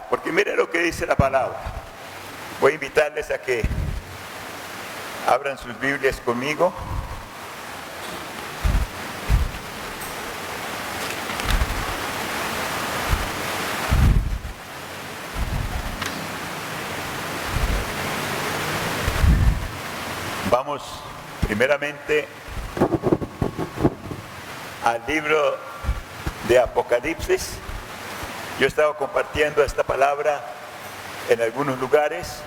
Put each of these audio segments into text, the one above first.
Porque mire lo que dice la palabra. Voy a invitarles a que abran sus Biblias conmigo. Vamos primeramente al libro de Apocalipsis. Yo he estado compartiendo esta palabra en algunos lugares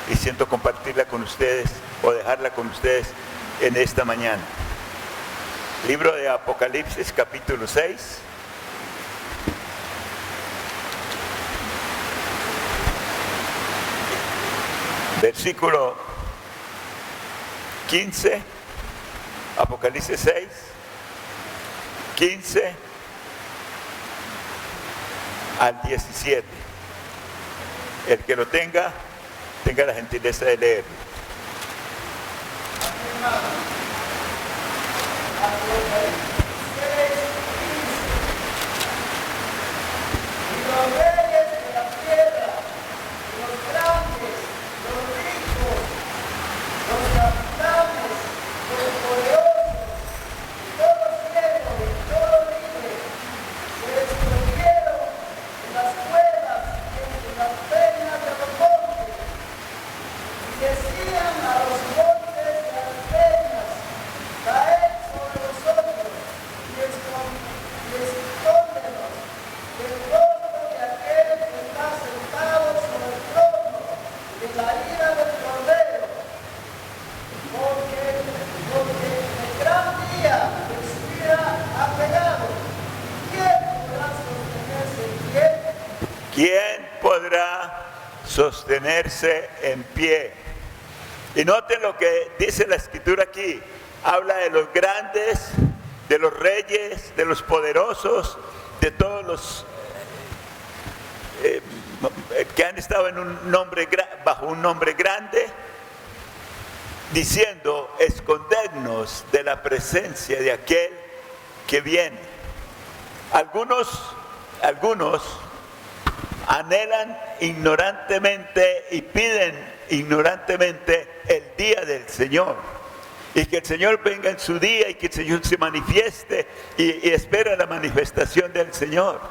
y siento compartirla con ustedes o dejarla con ustedes en esta mañana. Libro de Apocalipsis, capítulo 6. Versículo 15, Apocalipsis 6, 15 al 17. El que lo tenga la gentileza de leer. Los reyes de la tierra, los grandes, los ricos, los capitanes, los poderosos, todo ciego y todo libre, se escondieron en las cuevas, en las peñas de los montes, y decían a los montes y a las peñas: caed sobre nosotros y escóndenos del rostro de aquel que está sentado sobre el trono, de la ira del Cordero, porque el gran día de su ira ha llegado. ¿Quién podrá sostenerse en pie? ¿Quién podrá sostenerse en pie? Y noten lo que dice la escritura aquí. Habla de los grandes, de los reyes, de los poderosos, de todos los que han estado bajo un nombre grande, diciendo: escondernos de la presencia de aquel que viene. Algunos anhelan ignorantemente y piden ignorantemente el día del Señor, y que el Señor venga en su día y que el Señor se manifieste, y espera la manifestación del Señor.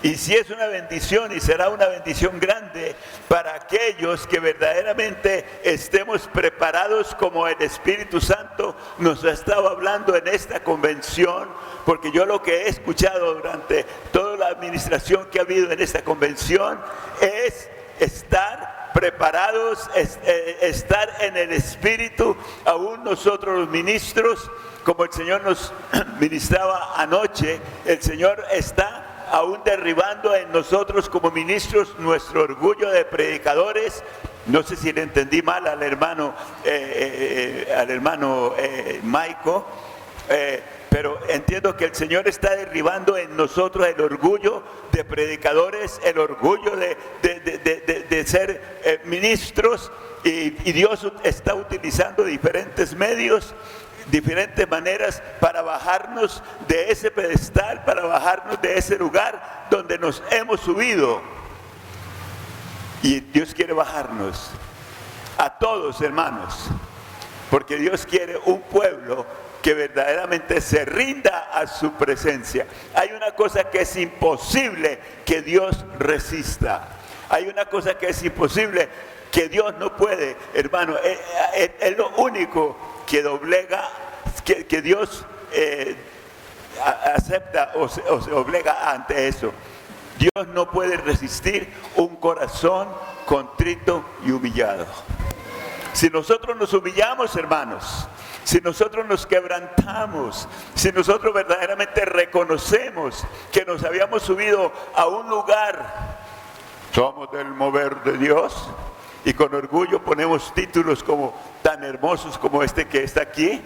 Y si es una bendición, y será una bendición grande para aquellos que verdaderamente estemos preparados, como el Espíritu Santo nos ha estado hablando en esta convención, porque yo lo que he escuchado durante toda la administración que ha habido en esta convención es estar preparados, estar en el Espíritu. Aún nosotros los ministros, como el Señor nos ministraba anoche, el Señor está aún derribando en nosotros como ministros nuestro orgullo de predicadores. No sé si le entendí mal al hermano Maico, pero entiendo que el Señor está derribando en nosotros el orgullo de predicadores, el orgullo de ser ministros, y Dios está utilizando diferentes medios, diferentes maneras para bajarnos de ese pedestal, para bajarnos de ese lugar donde nos hemos subido. Y Dios quiere bajarnos a todos, hermanos, porque Dios quiere un pueblo que verdaderamente se rinda a su presencia. Hay una cosa que es imposible que Dios resista. Hay una cosa que es imposible que Dios no puede, hermano. Es lo único que doblega, que Dios acepta o se doblega ante eso. Dios no puede resistir un corazón contrito y humillado. Si nosotros nos humillamos, hermanos, si nosotros nos quebrantamos, si nosotros verdaderamente reconocemos que nos habíamos subido a un lugar, somos del mover de Dios, y con orgullo ponemos títulos como tan hermosos como este que está aquí,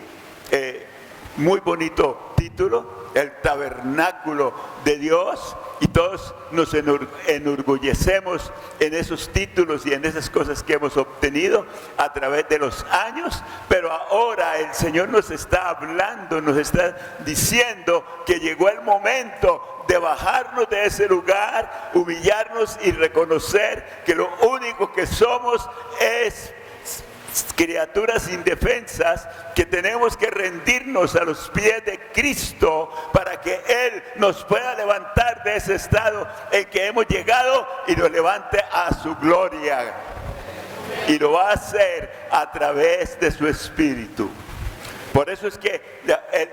muy bonito título, el tabernáculo de Dios, y todos nos enorgullecemos en esos títulos y en esas cosas que hemos obtenido a través de los años, pero ahora el Señor nos está hablando, nos está diciendo que llegó el momento de bajarnos de ese lugar, humillarnos y reconocer que lo único que somos es criaturas indefensas, que tenemos que rendirnos a los pies de Cristo para que Él nos pueda levantar de ese estado en que hemos llegado y nos levante a su gloria. Y lo va a hacer a través de su Espíritu. Por eso es que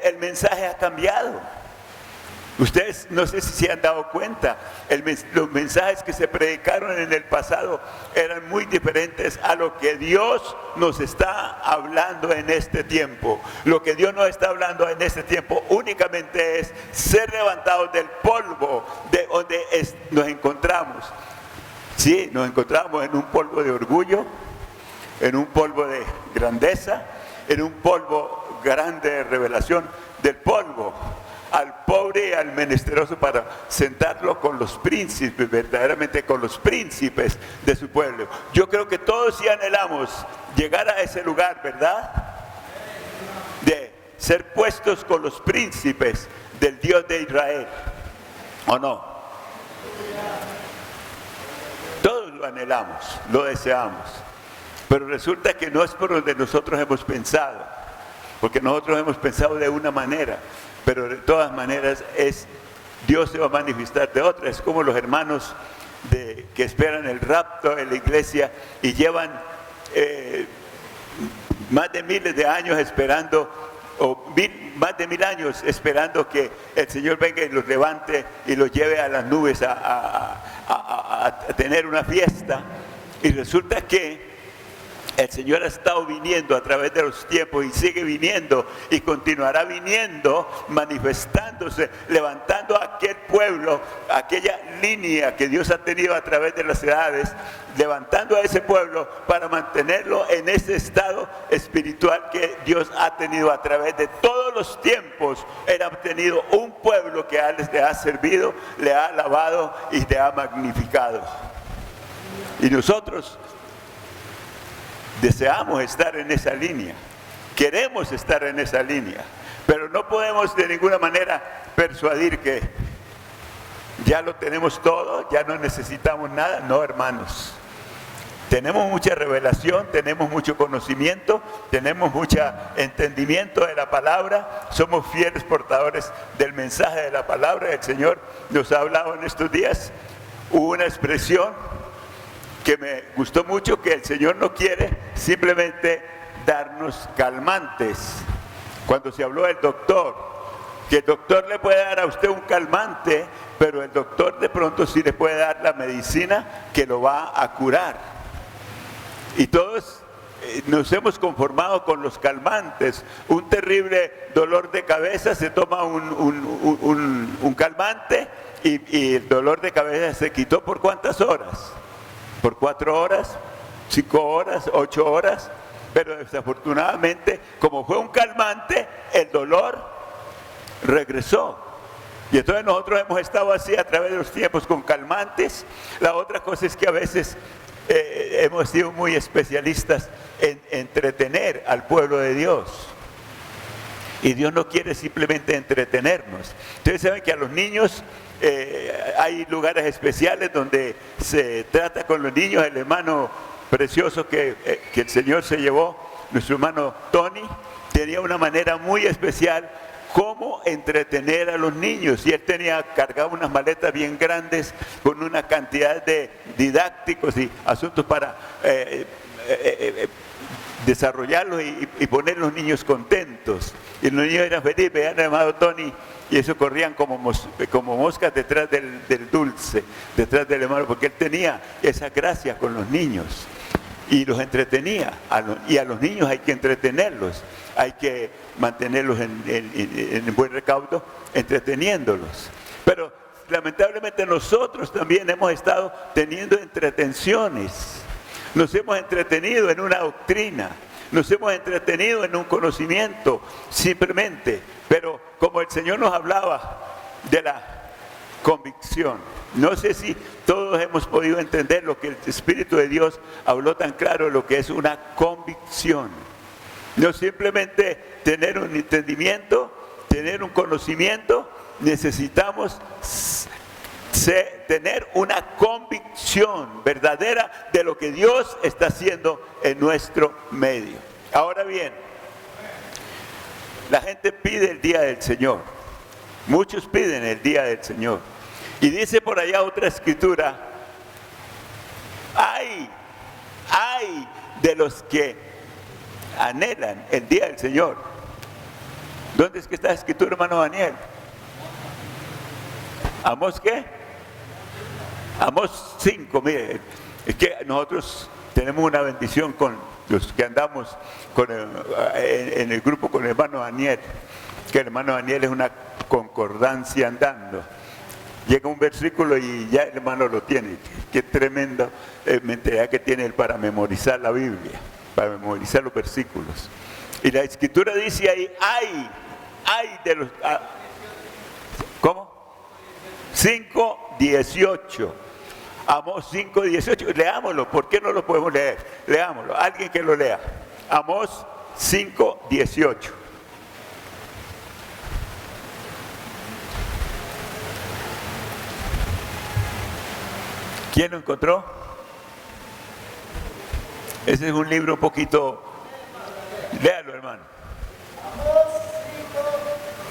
el mensaje ha cambiado. Ustedes no sé si se han dado cuenta, los mensajes que se predicaron en el pasado eran muy diferentes a lo que Dios nos está hablando en este tiempo. Lo que Dios nos está hablando en este tiempo únicamente es ser levantados del polvo de donde nos encontramos. Sí, nos encontramos en un polvo de orgullo, en un polvo de grandeza, en un polvo grande de revelación, del polvo al pobre y al menesteroso para sentarlo con los príncipes, verdaderamente con los príncipes de su pueblo. Yo creo que todos sí anhelamos llegar a ese lugar, ¿verdad? De ser puestos con los príncipes del Dios de Israel, ¿o no? Todos lo anhelamos, lo deseamos, pero resulta que no es por donde nosotros hemos pensado, porque nosotros hemos pensado de una manera, pero de todas maneras Dios se va a manifestar de otra. Es como los hermanos que esperan el rapto en la iglesia y llevan más de miles de años esperando, más de 1000 años esperando que el Señor venga y los levante y los lleve a las nubes a tener una fiesta. Y resulta que el Señor ha estado viniendo a través de los tiempos y sigue viniendo y continuará viniendo, manifestándose, levantando a aquel pueblo, aquella línea que Dios ha tenido a través de las edades, levantando a ese pueblo para mantenerlo en ese estado espiritual que Dios ha tenido a través de todos los tiempos. Él ha tenido un pueblo que le ha servido, le ha alabado y le ha magnificado. Y nosotros deseamos estar en esa línea, queremos estar en esa línea, pero no podemos de ninguna manera persuadir que ya lo tenemos todo, ya no necesitamos nada. No, hermanos, tenemos mucha revelación, tenemos mucho conocimiento, tenemos mucho entendimiento de la palabra, somos fieles portadores del mensaje de la palabra. El Señor nos ha hablado en estos días. Hubo una expresión que me gustó mucho, que el Señor no quiere simplemente darnos calmantes. Cuando se habló del doctor, que el doctor le puede dar a usted un calmante, pero el doctor de pronto sí le puede dar la medicina que lo va a curar. Y todos nos hemos conformado con los calmantes. Un terrible dolor de cabeza, se toma un calmante y el dolor de cabeza se quitó. ¿Por cuántas horas? Por 4 horas, 5 horas, 8 horas, pero desafortunadamente, como fue un calmante, el dolor regresó. Y entonces nosotros hemos estado así a través de los tiempos con calmantes. La otra cosa es que a veces hemos sido muy especialistas en entretener al pueblo de Dios. Y Dios no quiere simplemente entretenernos. Ustedes saben que a los niños hay lugares especiales donde se trata con los niños. El hermano precioso que el Señor se llevó, nuestro hermano Tony, tenía una manera muy especial cómo entretener a los niños, y él cargaba unas maletas bien grandes con una cantidad de didácticos y asuntos para desarrollarlos y poner a los niños contentos. Y los niños eran felices, veían al hermano Tony y eso corrían como moscas detrás del dulce, detrás del hermano, porque él tenía esa gracia con los niños y los entretenía. Y a los niños hay que entretenerlos, hay que mantenerlos en buen recaudo, entreteniéndolos. Pero lamentablemente nosotros también hemos estado teniendo entretenciones. Nos hemos entretenido en una doctrina, nos hemos entretenido en un conocimiento simplemente, pero como el Señor nos hablaba de la convicción. No sé si todos hemos podido entender lo que el Espíritu de Dios habló tan claro, lo que es una convicción. No simplemente tener un entendimiento, tener un conocimiento, necesitamos tener una convicción verdadera de lo que Dios está haciendo en nuestro medio. Ahora bien, la gente pide el día del Señor. Muchos piden el día del Señor. Y dice por allá otra escritura: ay de los que anhelan el día del Señor. ¿Dónde es que está la escritura, hermano Daniel? ¿Amós qué? Amós 5, mire, es que nosotros tenemos una bendición con los que andamos en el grupo con el hermano Daniel, que el hermano Daniel es una concordancia andando. Llega un versículo y ya el hermano lo tiene. Qué tremenda mentalidad que tiene él para memorizar la Biblia, para memorizar los versículos. Y la escritura dice ahí: ay de los... ¿Cómo? 5:18. Amós 5:18. Leámoslo. ¿Por qué no lo podemos leer? Leámoslo. Alguien que lo lea. Amós 5:18. ¿Quién lo encontró? Ese es un libro un poquito... Léalo, hermano. Amós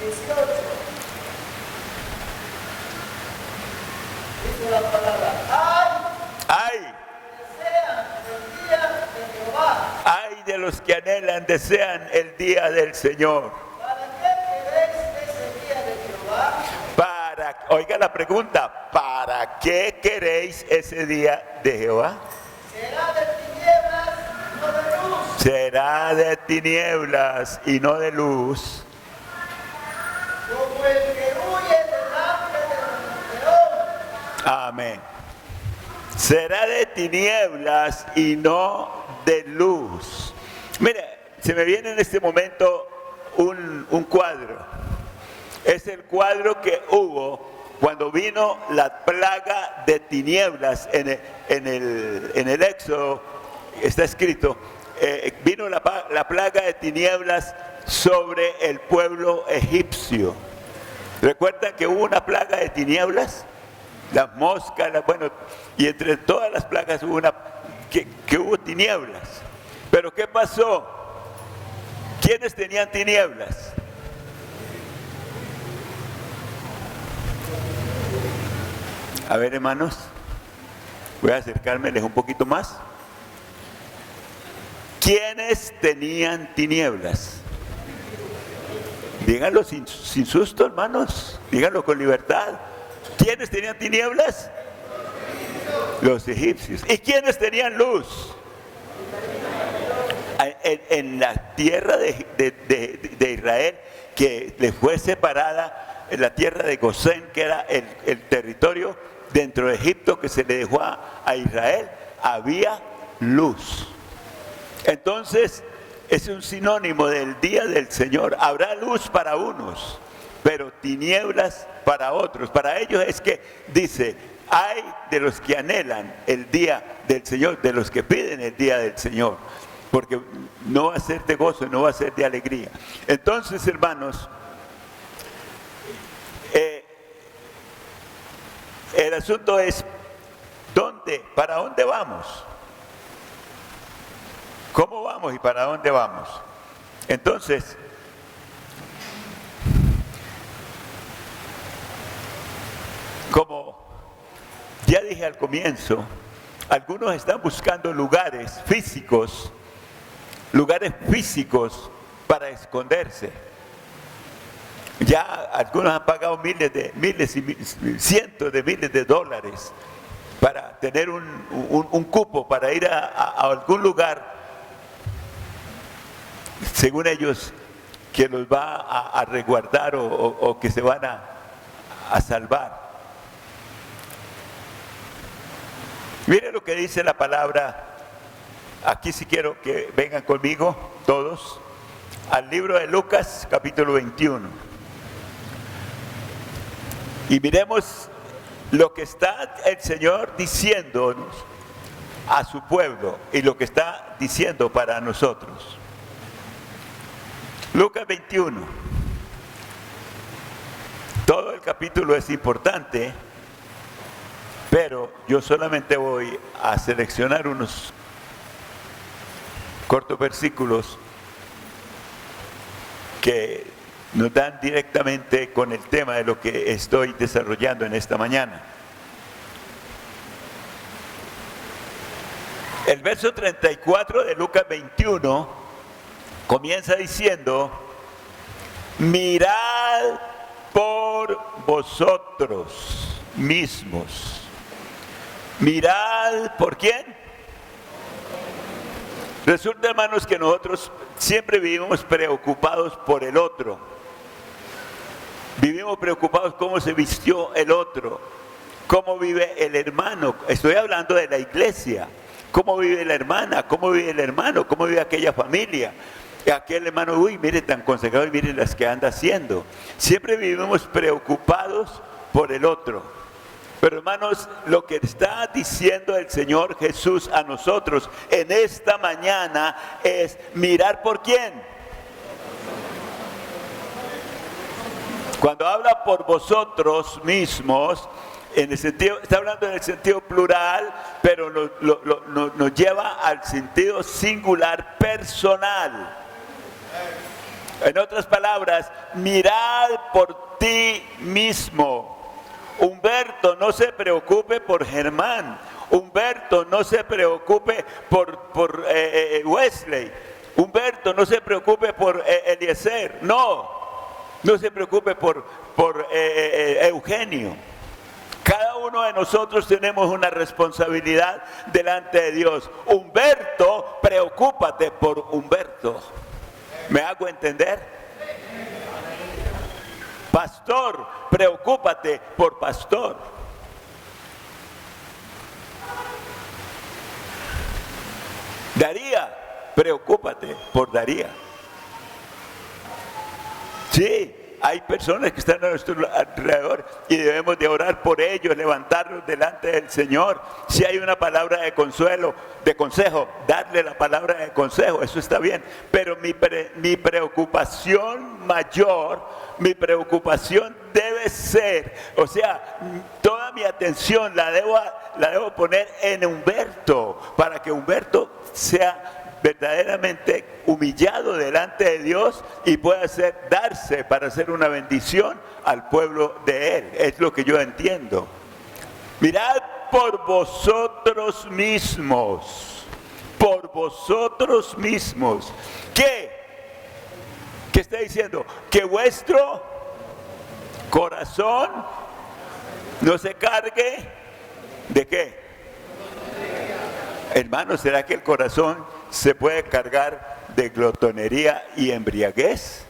5:18. Dice la palabra: ¡Ay! desean el día de Jehová. ¡Ay de los que anhelan, desean el día del Señor! ¿Para qué queréis ese día de Jehová? Oiga la pregunta: ¿para qué queréis ese día de Jehová? Será de tinieblas, no de luz. Será de tinieblas y no de luz. Como el que huye delante del león. Amén. Será de tinieblas y no de luz. Mire, se me viene en este momento un cuadro. Es el cuadro que hubo cuando vino la plaga de tinieblas en el Éxodo. Está escrito, vino la plaga de tinieblas sobre el pueblo egipcio. ¿Recuerdan que hubo una plaga de tinieblas? Las moscas, y entre todas las plagas hubo una que hubo tinieblas. Pero ¿qué pasó? ¿Quiénes tenían tinieblas? A ver, hermanos, voy a acercármeles un poquito más. ¿Quiénes tenían tinieblas? Díganlo sin susto, hermanos. Díganlo con libertad. ¿Quiénes tenían tinieblas? Los egipcios. ¿Y quiénes tenían luz? En la tierra de Israel, que le fue separada, en la tierra de Gosén, que era el territorio dentro de Egipto que se le dejó a Israel, había luz. Entonces, es un sinónimo del día del Señor. Habrá luz para unos, pero tinieblas para otros. Para ellos es que dice: hay de los que anhelan el día del Señor, de los que piden el día del Señor, porque no va a ser de gozo, no va a ser de alegría. Entonces, hermanos, el asunto es: ¿para dónde vamos? ¿Cómo vamos y para dónde vamos? Entonces, como ya dije al comienzo, algunos están buscando lugares físicos para esconderse. Ya algunos han pagado miles y cientos de miles de dólares para tener un cupo para ir a algún lugar, según ellos, que los va a resguardar o que se van a salvar. Mire lo que dice la palabra. Aquí sí quiero que vengan conmigo todos al libro de Lucas, capítulo 21. Y miremos lo que está el Señor diciéndonos a su pueblo y lo que está diciendo para nosotros. Lucas 21. Todo el capítulo es importante, pero yo solamente voy a seleccionar unos cortos versículos que nos dan directamente con el tema de lo que estoy desarrollando en esta mañana. El verso 34 de Lucas 21 comienza diciendo: mirad por vosotros mismos. Mirad por quién. Resulta, hermanos, que nosotros siempre vivimos preocupados por el otro. Vivimos preocupados cómo se vistió el otro, cómo vive el hermano. Estoy hablando de la iglesia. Cómo vive la hermana, cómo vive el hermano, cómo vive aquella familia. Aquel hermano, uy, mire tan consagrado y mire las que anda haciendo. Siempre vivimos preocupados por el otro. Pero hermanos, lo que está diciendo el Señor Jesús a nosotros en esta mañana es mirar por quién. Cuando habla por vosotros mismos, en el sentido, está hablando en el sentido plural, pero nos lleva al sentido singular personal. En otras palabras, mirad por ti mismo. Humberto, no se preocupe por Germán. Humberto, no se preocupe por Wesley. Humberto, no se preocupe por Eliezer. No se preocupe por Eugenio. Cada uno de nosotros tenemos una responsabilidad delante de Dios. Humberto, preocúpate por Humberto. ¿Me hago entender? Pastor, preocúpate por pastor. Daría, preocúpate por Daría. Sí. Hay personas que están a nuestro alrededor y debemos de orar por ellos, levantarlos delante del Señor. Si hay una palabra de consuelo, de consejo, darle la palabra de consejo, eso está bien. Pero mi preocupación mayor, mi preocupación debe ser, o sea, toda mi atención la debo poner en Humberto, para que Humberto sea verdaderamente humillado delante de Dios y pueda darse para hacer una bendición al pueblo de Él. Es lo que yo entiendo. Mirad por vosotros mismos. Por vosotros mismos. ¿Qué? ¿Qué está diciendo? Que vuestro corazón no se cargue ¿de qué? Hermanos, ¿será que el corazón se puede cargar de glotonería y embriaguez?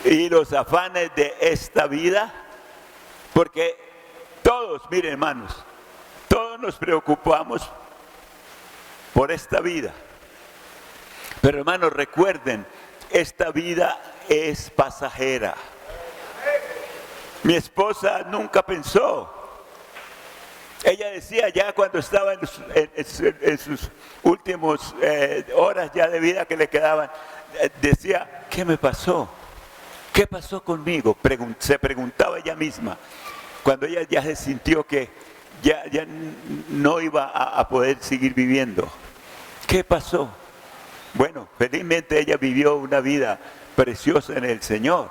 Y los afanes de esta vida. Porque todos, miren hermanos, todos nos preocupamos por esta vida. Pero hermanos, recuerden, esta vida es pasajera. Mi esposa nunca pensó. Ella decía ya cuando estaba en sus últimas horas ya de vida que le quedaban, decía, ¿qué me pasó? ¿Qué pasó conmigo? Se preguntaba ella misma, cuando ella ya se sintió que ya no iba a poder seguir viviendo. ¿Qué pasó? Bueno, felizmente ella vivió una vida preciosa en el Señor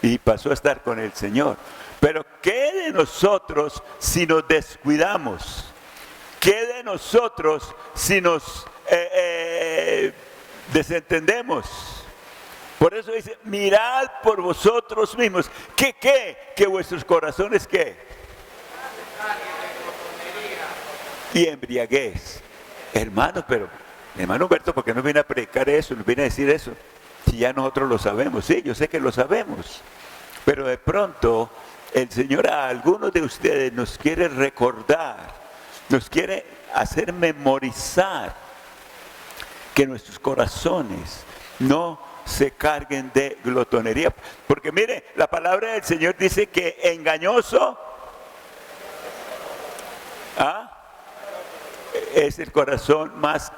y pasó a estar con el Señor. Pero ¿qué de nosotros si nos descuidamos? ¿Qué de nosotros si nos desentendemos? Por eso dice, mirad por vosotros mismos. ¿Qué? Que vuestros corazones, ¿qué? Y embriaguez. Hermanos, pero, hermano Humberto, ¿por qué nos viene a predicar eso? Nos viene a decir eso. Si ya nosotros lo sabemos. Sí, yo sé que lo sabemos. Pero de pronto el Señor a algunos de ustedes nos quiere recordar, nos quiere hacer memorizar que nuestros corazones no se carguen de glotonería. Porque mire, la palabra del Señor dice que engañoso es el corazón más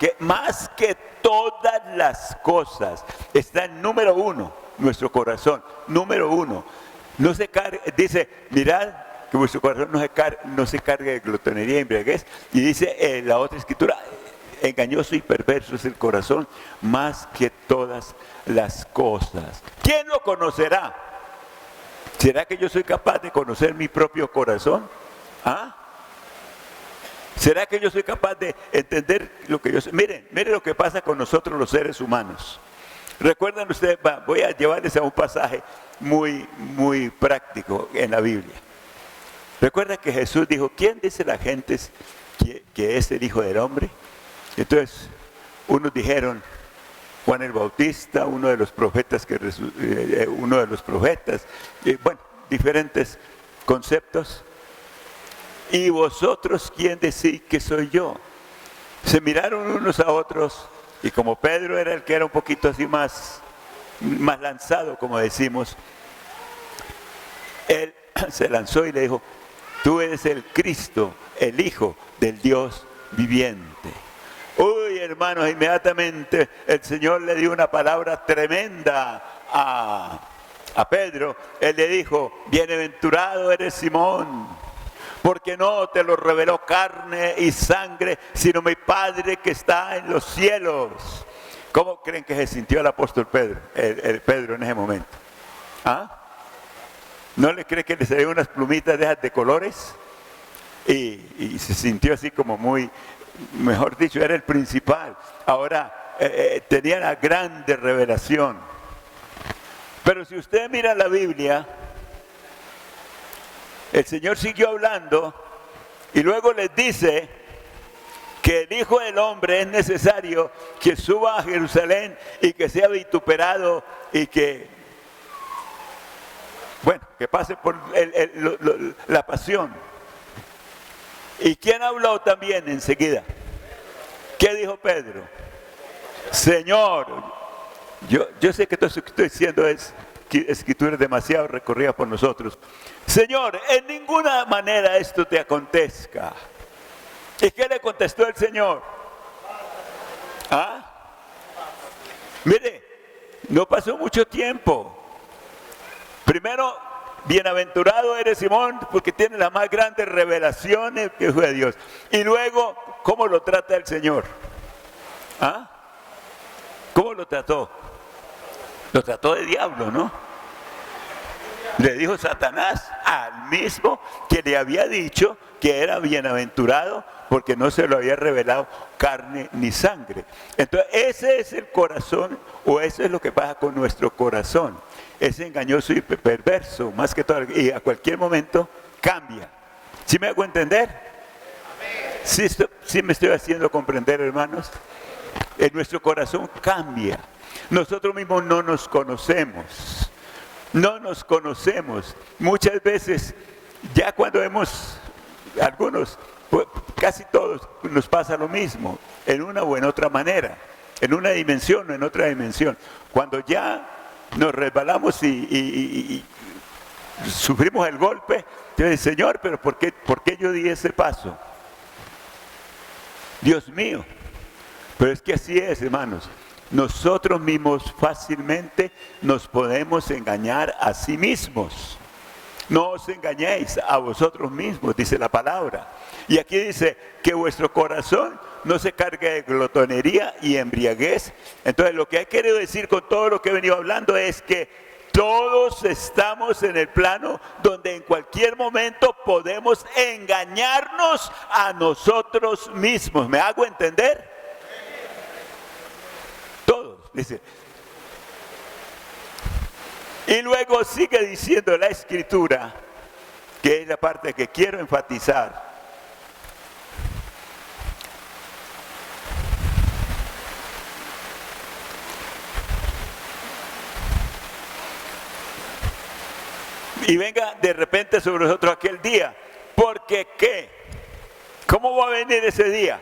que todas las cosas. Está en número 1, nuestro corazón, número 1. No se cargue, dice, mirad que vuestro corazón no se cargue de glotonería y embriaguez. Y dice la otra escritura, engañoso y perverso es el corazón más que todas las cosas. ¿Quién lo conocerá? ¿Será que yo soy capaz de conocer mi propio corazón? ¿Será que yo soy capaz de entender lo que yo soy? Miren lo que pasa con nosotros los seres humanos. Recuerdan ustedes, voy a llevarles a un pasaje muy, muy práctico en la Biblia. Recuerda que Jesús dijo, ¿quién dice la gente que es el Hijo del Hombre? Entonces, unos dijeron, Juan el Bautista, uno de los profetas, bueno, diferentes conceptos. ¿Y vosotros quién decís que soy yo? Se miraron unos a otros y como Pedro era el que era un poquito así más lanzado, como decimos, él se lanzó y le dijo, tú eres el Cristo, el Hijo del Dios viviente. Uy, hermanos, inmediatamente el Señor le dio una palabra tremenda a Pedro. Él le dijo, bienaventurado eres Simón, porque no te lo reveló carne y sangre, sino mi Padre que está en los cielos. ¿Cómo creen que se sintió el apóstol Pedro, el Pedro en ese momento? ¿No le cree que le salieron unas plumitas de esas de colores? Y se sintió así como muy, mejor dicho, era el principal. Ahora tenía la grande revelación. Pero si usted mira la Biblia, el Señor siguió hablando y luego les dice que el Hijo del Hombre es necesario que suba a Jerusalén y que sea vituperado y que, bueno, que pase por la pasión. ¿Y quién habló también enseguida? ¿Qué dijo Pedro? Señor, yo sé que todo eso que estoy diciendo es escrituras demasiado recorridas por nosotros. Señor, en ninguna manera esto te acontezca. ¿Y qué le contestó el Señor? Mire, no pasó mucho tiempo. Primero, bienaventurado eres Simón, porque tiene las más grandes revelaciones que fue de Dios. Y luego, ¿cómo lo trata el Señor? ¿Cómo lo trató? Lo trató de diablo, ¿no? Le dijo Satanás al mismo que le había dicho que era bienaventurado porque no se lo había revelado carne ni sangre. Entonces ese es el corazón, o eso es lo que pasa con nuestro corazón. Es engañoso y perverso, más que todo, y a cualquier momento cambia. ¿Sí me hago entender? ¿Sí me estoy haciendo comprender, hermanos? En nuestro corazón cambia. Nosotros mismos no nos conocemos. No nos conocemos. Muchas veces, ya cuando algunos, pues, casi todos, nos pasa lo mismo, en una o en otra manera, en una dimensión o en otra dimensión. Cuando ya nos resbalamos y sufrimos el golpe, entonces, Señor, pero ¿por qué yo di ese paso? Dios mío. Pero es que así es, hermanos. Nosotros mismos fácilmente nos podemos engañar a sí mismos. No os engañéis a vosotros mismos, dice la palabra. Y aquí dice que vuestro corazón no se cargue de glotonería y embriaguez. Entonces lo que he querido decir con todo lo que he venido hablando es que todos estamos en el plano donde en cualquier momento podemos engañarnos a nosotros mismos. ¿Me hago entender? Todos, dice. Y luego sigue diciendo la Escritura, que es la parte que quiero enfatizar. Y venga de repente sobre nosotros aquel día. Porque ¿qué? ¿Cómo va a venir ese día?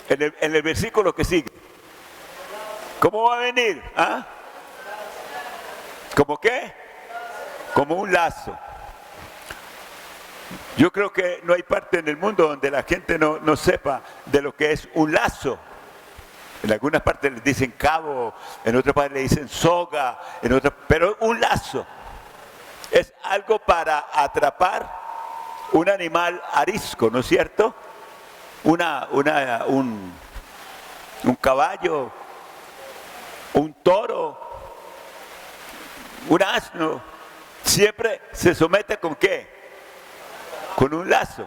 En el versículo que sigue. ¿Cómo va a venir? ¿Cómo qué? Como un lazo. Yo creo que no hay parte en el mundo donde la gente no sepa de lo que es un lazo. En algunas partes le dicen cabo, en otras partes le dicen soga, pero un lazo es algo para atrapar un animal arisco, ¿no es cierto? Un caballo, un toro, un asno, siempre se somete ¿con qué? Con un lazo.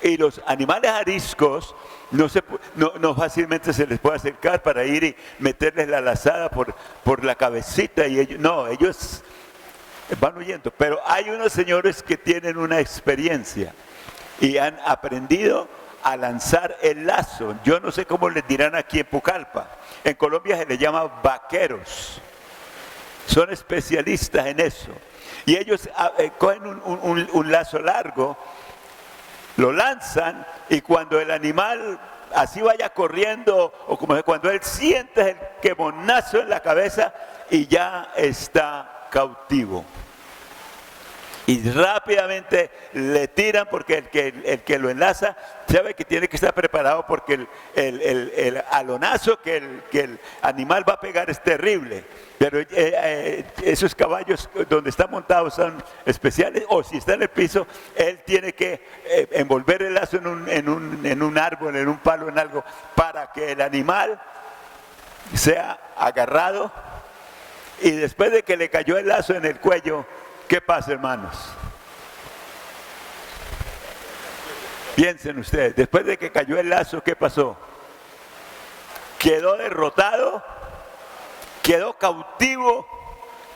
Y los animales ariscos no fácilmente se les puede acercar para ir y meterles la lazada por la cabecita y ellos van huyendo. Pero hay unos señores que tienen una experiencia y han aprendido a lanzar el lazo. Yo no sé cómo les dirán aquí en Pucallpa. En Colombia se les llama vaqueros. Son especialistas en eso. Y ellos cogen un lazo largo, lo lanzan y cuando el animal así vaya corriendo o como cuando él siente el quemonazo en la cabeza y ya está cautivo. Y rápidamente le tiran porque el que lo enlaza sabe que tiene que estar preparado porque el alonazo que el animal va a pegar es terrible. Pero esos caballos donde están montados son especiales, o si está en el piso, él tiene que envolver el lazo en un árbol, en un palo, en algo, para que el animal sea agarrado. Y después de que le cayó el lazo en el cuello, ¿qué pasa, hermanos? Piensen ustedes, después de que cayó el lazo, ¿qué pasó? Quedó derrotado, quedó cautivo,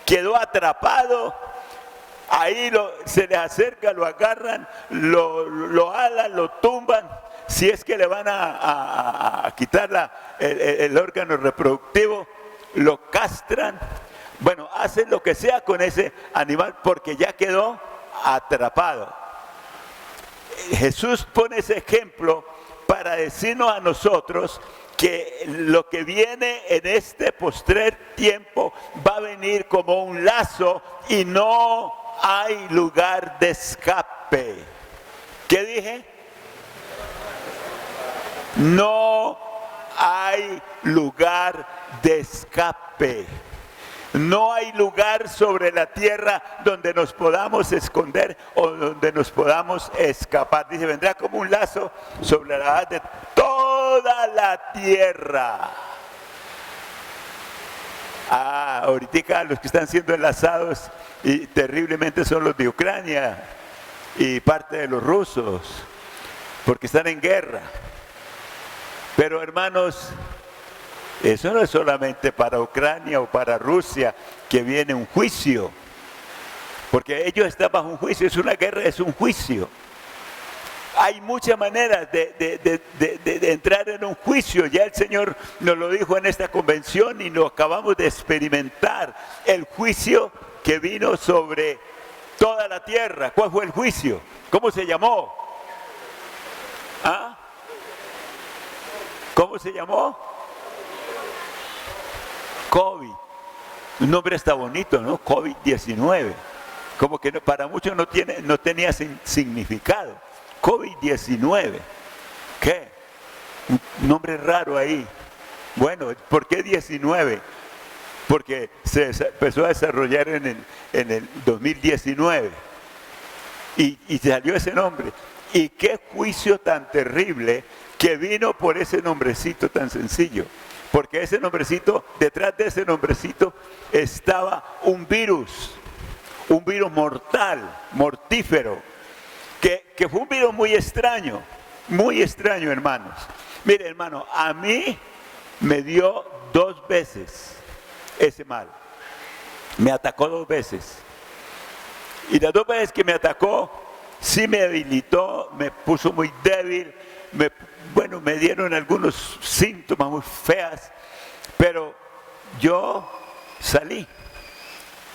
quedó atrapado. Ahí se les acerca, lo agarran, lo alan, lo tumban. Si es que le van a quitar el órgano reproductivo, lo castran. Bueno, hacen lo que sea con ese animal porque ya quedó atrapado. Jesús pone ese ejemplo para decirnos a nosotros que lo que viene en este postrer tiempo va a venir como un lazo y no hay lugar de escape. ¿Qué dije? No hay lugar de escape. No hay lugar sobre la tierra donde nos podamos esconder o donde nos podamos escapar. Dice, vendrá como un lazo sobre la haz de toda la tierra. Ahorita los que están siendo enlazados y terriblemente son los de Ucrania y parte de los rusos, porque están en guerra. Pero hermanos, eso no es solamente para Ucrania o para Rusia que viene un juicio, porque ellos están bajo un juicio, es una guerra, es un juicio. Hay muchas maneras de entrar en un juicio, ya el Señor nos lo dijo en esta convención y lo acabamos de experimentar, el juicio que vino sobre toda la tierra. ¿Cuál fue el juicio? ¿Cómo se llamó? ¿Ah? ¿Cómo se llamó? COVID. Un nombre está bonito, ¿no? COVID-19. Como que para muchos no tenía significado. COVID-19. ¿Qué? Un nombre raro ahí. Bueno, ¿por qué 19? Porque se empezó a desarrollar en el 2019. Y salió ese nombre. Y qué juicio tan terrible que vino por ese nombrecito tan sencillo. Porque ese nombrecito, detrás de ese nombrecito estaba un virus mortal, mortífero, que fue un virus muy extraño, hermanos. Mire, hermano, a mí me dio 2 veces ese mal. Me atacó 2 veces. Y las 2 veces que me atacó, sí me debilitó, me puso muy débil, me dieron algunos síntomas muy feas, pero yo salí.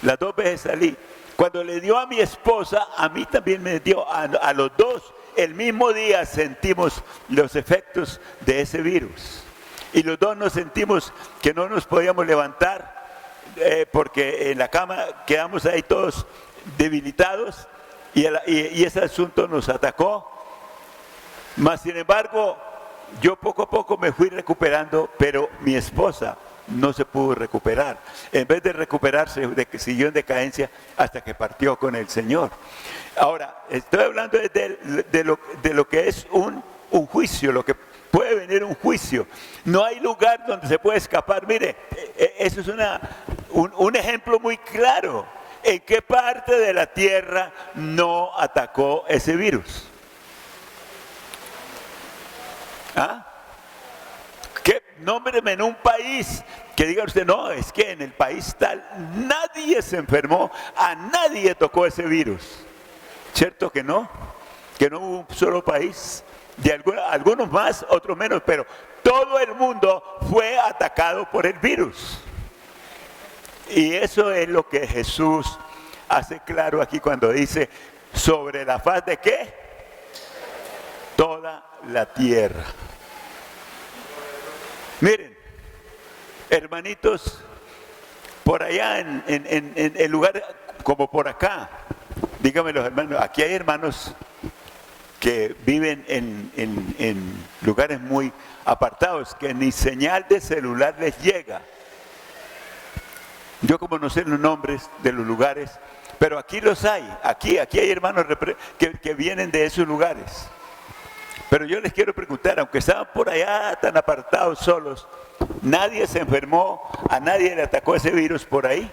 Las 2 veces salí. Cuando le dio a mi esposa, a mí también me dio, a los 2, el mismo día sentimos los efectos de ese virus. Y los 2 nos sentimos que no nos podíamos levantar porque en la cama quedamos ahí todos debilitados y ese asunto nos atacó. Mas sin embargo, yo poco a poco me fui recuperando, pero mi esposa no se pudo recuperar. En vez de recuperarse, siguió en decadencia hasta que partió con el Señor. Ahora, estoy hablando de lo que es un juicio, lo que puede venir un juicio. No hay lugar donde se puede escapar. Mire, eso es un ejemplo muy claro. ¿En qué parte de la tierra no atacó ese virus? ¿Ah? Nómbreme en un país que diga usted, no, es que en el país tal nadie se enfermó, a nadie tocó ese virus. ¿Cierto que no? Que no hubo un solo país, algunos más, otros menos, pero todo el mundo fue atacado por el virus. Y eso es lo que Jesús hace claro aquí cuando dice, sobre la faz de ¿qué? Toda la tierra. Miren, hermanitos, por allá en el lugar como por acá, díganme los hermanos, aquí hay hermanos que viven en lugares muy apartados, que ni señal de celular les llega. Yo como no sé los nombres de los lugares, pero aquí los hay, aquí hay hermanos que vienen de esos lugares. Pero yo les quiero preguntar, aunque estaban por allá tan apartados solos, nadie se enfermó, a nadie le atacó ese virus por ahí,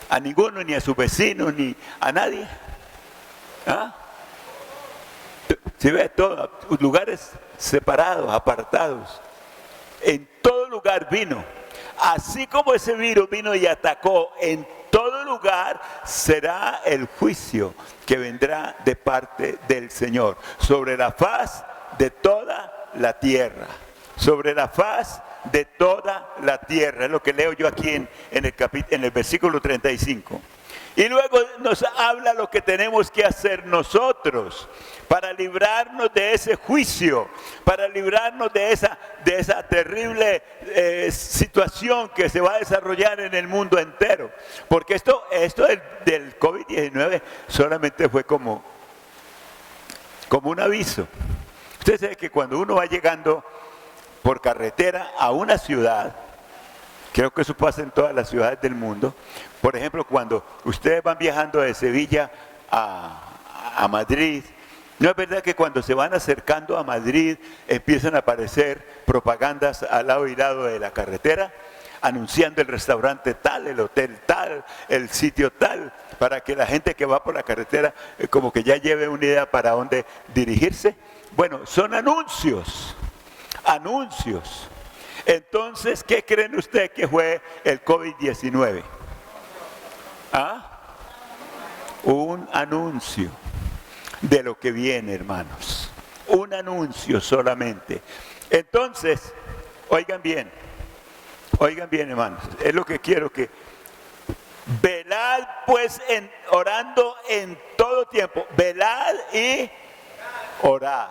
a ninguno, ni a sus vecinos, ni a nadie. ¿Ah? Se ve todo, lugares separados, apartados. En todo lugar vino. Así como ese virus vino y atacó, en todo lugar será el juicio que vendrá de parte del Señor sobre la faz de toda la tierra, sobre la faz de toda la tierra. Es lo que leo yo aquí en el versículo 35. Y luego nos habla lo que tenemos que hacer nosotros para librarnos de ese juicio, para librarnos de esa terrible situación que se va a desarrollar en el mundo entero. Porque esto del COVID-19 solamente fue como un aviso. Usted sabe que cuando uno va llegando por carretera a una ciudad, creo que eso pasa en todas las ciudades del mundo. Por ejemplo, cuando ustedes van viajando de Sevilla a Madrid, ¿no es verdad que cuando se van acercando a Madrid empiezan a aparecer propagandas al lado y lado de la carretera, anunciando el restaurante tal, el hotel tal, el sitio tal, para que la gente que va por la carretera como que ya lleve una idea para dónde dirigirse? Bueno, son anuncios. Entonces, ¿qué creen ustedes que fue el COVID-19? ¿Ah? Un anuncio de lo que viene, hermanos. Un anuncio solamente. Entonces, oigan bien, hermanos. Es lo que quiero que... Velad pues orando en todo tiempo. Velad y orad.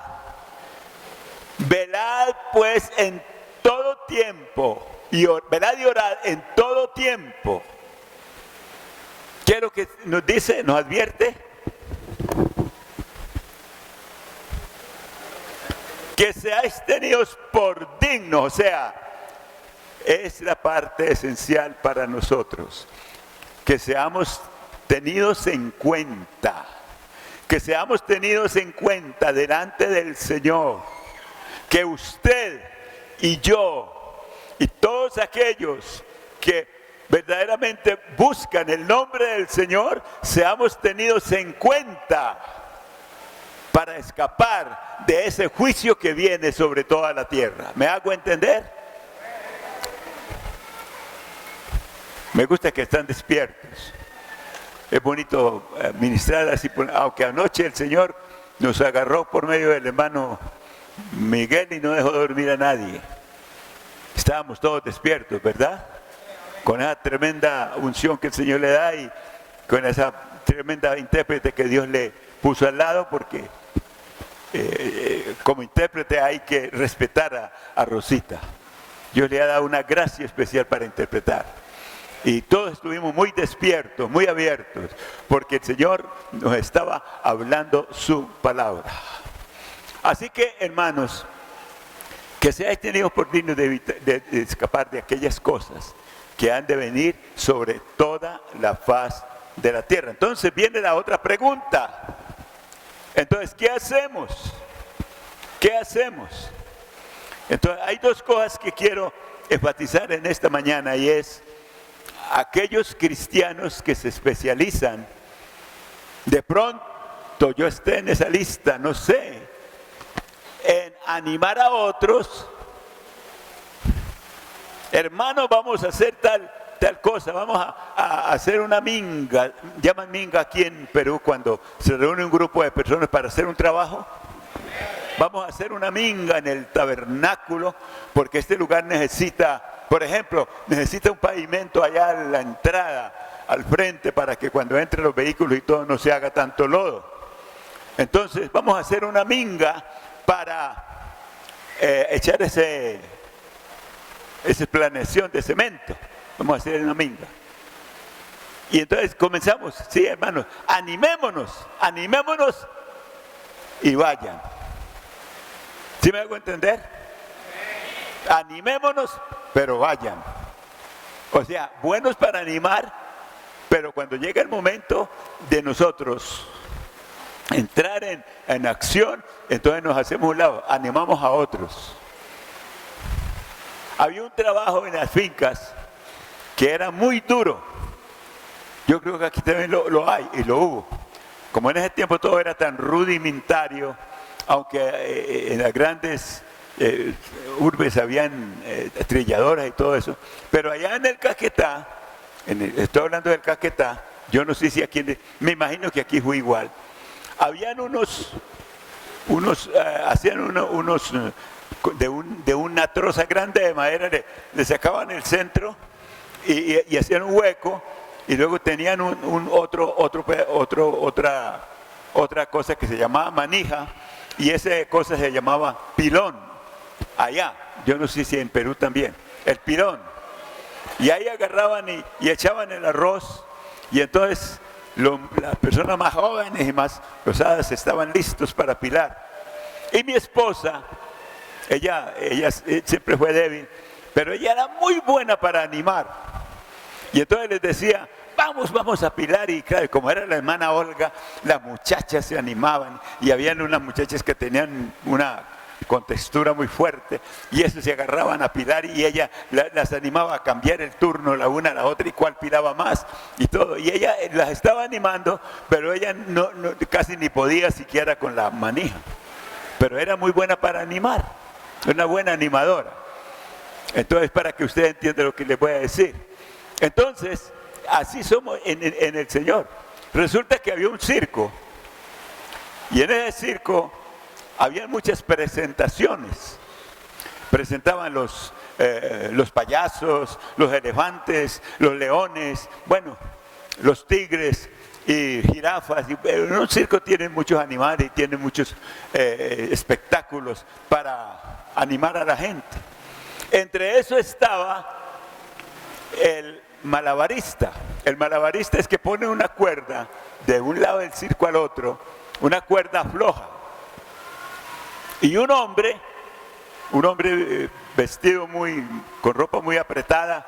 Velad pues en todo tiempo, velad y orad en todo tiempo. ¿Qué es lo que nos dice, nos advierte? Que seáis tenidos por dignos, o sea, es la parte esencial para nosotros. Que seamos tenidos en cuenta, delante del Señor. Que usted y yo y todos aquellos que verdaderamente buscan el nombre del Señor, seamos tenidos en cuenta para escapar de ese juicio que viene sobre toda la tierra. ¿Me hago entender? Me gusta que están despiertos. Es bonito ministrar así, aunque anoche el Señor nos agarró por medio del hermano Miguel y no dejó dormir a nadie. Estábamos todos despiertos, ¿verdad? Con esa tremenda unción que el Señor le da y con esa tremenda intérprete que Dios le puso al lado, porque como intérprete hay que respetar a Rosita. Dios le ha dado una gracia especial para interpretar. Y todos estuvimos muy despiertos, muy abiertos, porque el Señor nos estaba hablando su palabra. Así que, hermanos, que seáis tenidos por dignos de escapar de aquellas cosas que han de venir sobre toda la faz de la tierra. Entonces viene la otra pregunta. Entonces, ¿qué hacemos? ¿Qué hacemos? Entonces, hay dos cosas que quiero enfatizar en esta mañana, y es aquellos cristianos que se especializan, de pronto yo esté en esa lista, no sé, en animar a otros. Hermanos, vamos a hacer tal cosa, vamos a hacer una minga. Llaman minga aquí en Perú cuando se reúne un grupo de personas para hacer un trabajo. Vamos a hacer una minga en el tabernáculo, porque este lugar necesita, por ejemplo, necesita un pavimento allá a la entrada, al frente, para que cuando entren los vehículos y todo no se haga tanto lodo. Entonces vamos a hacer una minga para echar esa planeación de cemento. Vamos a hacer una minga. Y entonces comenzamos, sí, hermanos, animémonos y vayan. ¿Sí me hago entender? Animémonos, pero vayan. O sea, buenos para animar, pero cuando llega el momento de nosotros entrar en acción, entonces nos hacemos un lado, animamos a otros. Había un trabajo en las fincas que era muy duro. Yo creo que aquí también lo hay y lo hubo. Como en ese tiempo todo era tan rudimentario, aunque en las grandes urbes habían trilladoras y todo eso, pero allá en el Caquetá, estoy hablando del Caquetá, yo no sé si aquí, me imagino que aquí fue igual, habían hacían unos de una troza grande de madera, le sacaban el centro y hacían un hueco, y luego tenían otra cosa que se llamaba manija, y esa cosa se llamaba pilón. Allá, yo no sé si en Perú también, el pilón. Y ahí agarraban y echaban el arroz, y entonces las personas más jóvenes y más osadas estaban listos para pilar. Y mi esposa, ella siempre fue débil, pero ella era muy buena para animar. Y entonces les decía, vamos a pilar. Y claro, como era la hermana Olga, las muchachas se animaban, y habían unas muchachas que tenían una contextura muy fuerte, y eso se agarraban a pilar, y ella las animaba a cambiar el turno la una a la otra, y cuál pilaba más y todo, y ella las estaba animando, pero ella no, casi ni podía siquiera con la manija, pero era muy buena para animar, una buena animadora. Entonces, para que usted entienda lo que le voy a decir, entonces así somos en el Señor. Resulta que había un circo, y en ese circo había muchas presentaciones. Presentaban los payasos, los elefantes, los leones, bueno, los tigres y jirafas. En un circo tienen muchos animales y tienen muchos espectáculos para animar a la gente. Entre eso estaba el malabarista. El malabarista es que pone una cuerda de un lado del circo al otro, una cuerda floja. Y un hombre vestido con ropa muy apretada,